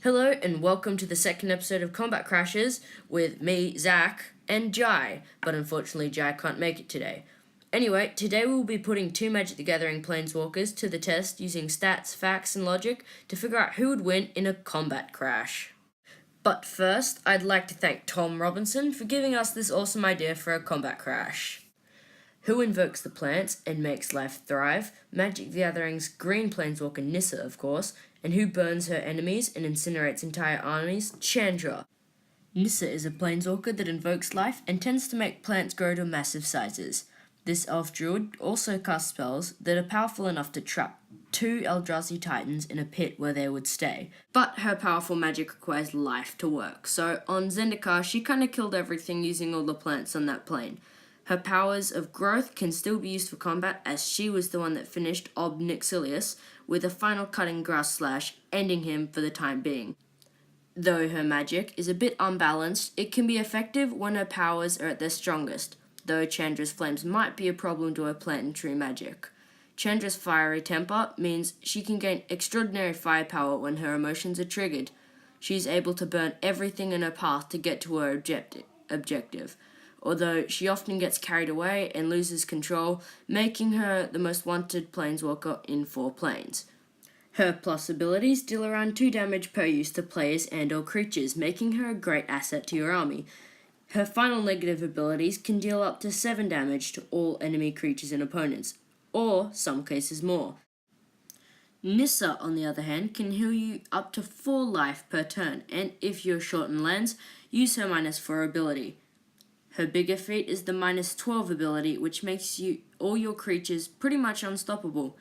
Hello and welcome to the second episode of Combat Crashes with me, Zach, and Jai, but unfortunately Jai can't make it today. Anyway, today we will be putting two Magic the Gathering Planeswalkers to the test using stats, facts, and logic to figure out who would win in a combat crash. But first, I'd like to thank Tom Robinson for giving us this awesome idea for a combat crash. Who invokes the plants and makes life thrive? Magic the Gathering's green planeswalker Nissa, of course, and who burns her enemies and incinerates entire armies? Chandra. Nissa is a planeswalker that invokes life and tends to make plants grow to massive sizes. This elf druid also casts spells that are powerful enough to trap two Eldrazi titans in a pit where they would stay. But her powerful magic requires life to work, so on Zendikar she kinda killed everything using all the plants on that plane. Her powers of growth can still be used for combat, as she was the one that finished Ob Nixilis with a final cutting grass slash, ending him for the time being. Though her magic is a bit unbalanced, it can be effective when her powers are at their strongest, though Chandra's flames might be a problem to her plant and tree magic. Chandra's fiery temper means she can gain extraordinary firepower when her emotions are triggered. She's able to burn everything in her path to get to her objective. Although she often gets carried away and loses control, making her the most wanted planeswalker in 4 planes. Her plus abilities deal around 2 damage per use to players and or creatures, making her a great asset to your army. Her final negative abilities can deal up to 7 damage to all enemy creatures and opponents, or some cases more. Nissa, on the other hand, can heal you up to 4 life per turn, and if you're short in lands, use her -4 ability. Her bigger feat is the -12 ability, which makes all your creatures pretty much unstoppable.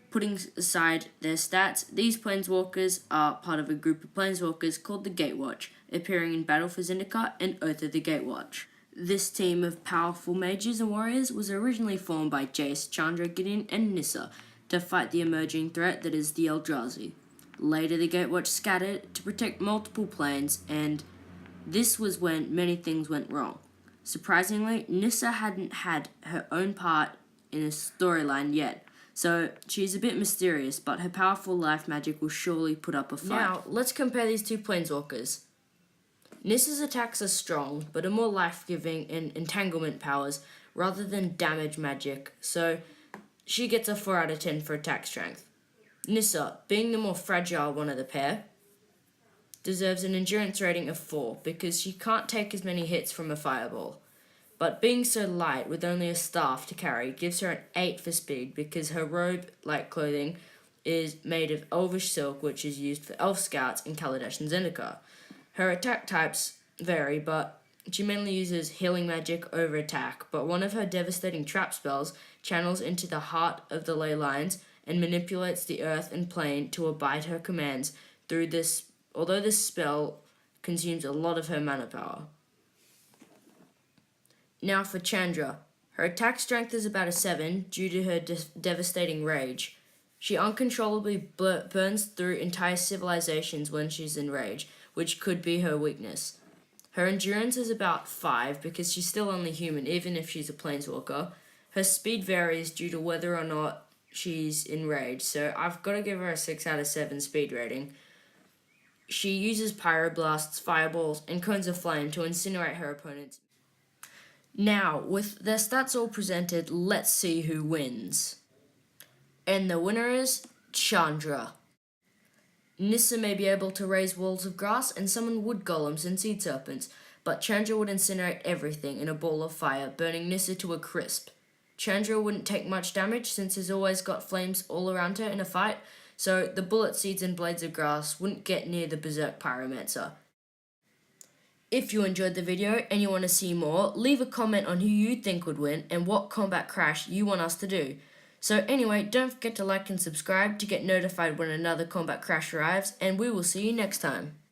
Putting aside their stats, these planeswalkers are part of a group of planeswalkers called the Gatewatch, appearing in Battle for Zendikar and Oath of the Gatewatch. This team of powerful mages and warriors was originally formed by Jace, Chandra, Gideon, and Nissa to fight the emerging threat that is the Eldrazi. Later, the Gatewatch scattered to protect multiple planes, and this was when many things went wrong. Surprisingly, Nissa hadn't had her own part in a storyline yet, so she's a bit mysterious, but her powerful life magic will surely put up a fight. Now, let's compare these two planeswalkers. Nissa's attacks are strong, but are more life-giving and entanglement powers rather than damage magic, so she gets a 4 out of 10 for attack strength. Nissa, being the more fragile one of the pair, deserves an endurance rating of 4 because she can't take as many hits from a fireball. But being so light with only a staff to carry gives her an 8 for speed because her robe-like clothing is made of elvish silk, which is used for elf scouts in Kaladesh and Zendikar. Her attack types vary, but she mainly uses healing magic over attack, but one of her devastating trap spells channels into the heart of the ley lines and manipulates the earth and plane to abide her commands through this. Although this spell consumes a lot of her mana power. Now for Chandra. Her attack strength is about a 7 due to her devastating rage. She uncontrollably burns through entire civilizations when she's in rage, which could be her weakness. Her endurance is about 5 because she's still only human, even if she's a planeswalker. Her speed varies due to whether or not she's in rage, so I've got to give her a 6 out of 7 speed rating. She uses pyroblasts, fireballs, and cones of flame to incinerate her opponents. Now, with their stats all presented, let's see who wins. And the winner is Chandra. Nissa may be able to raise walls of grass and summon wood golems and seed serpents, but Chandra would incinerate everything in a ball of fire, burning Nissa to a crisp. Chandra wouldn't take much damage since he's always got flames all around her in a fight, so the bullet seeds and blades of grass wouldn't get near the Berserk Pyromancer. If you enjoyed the video and you want to see more, leave a comment on who you think would win and what combat crash you want us to do. So anyway, don't forget to like and subscribe to get notified when another combat crash arrives, and we will see you next time.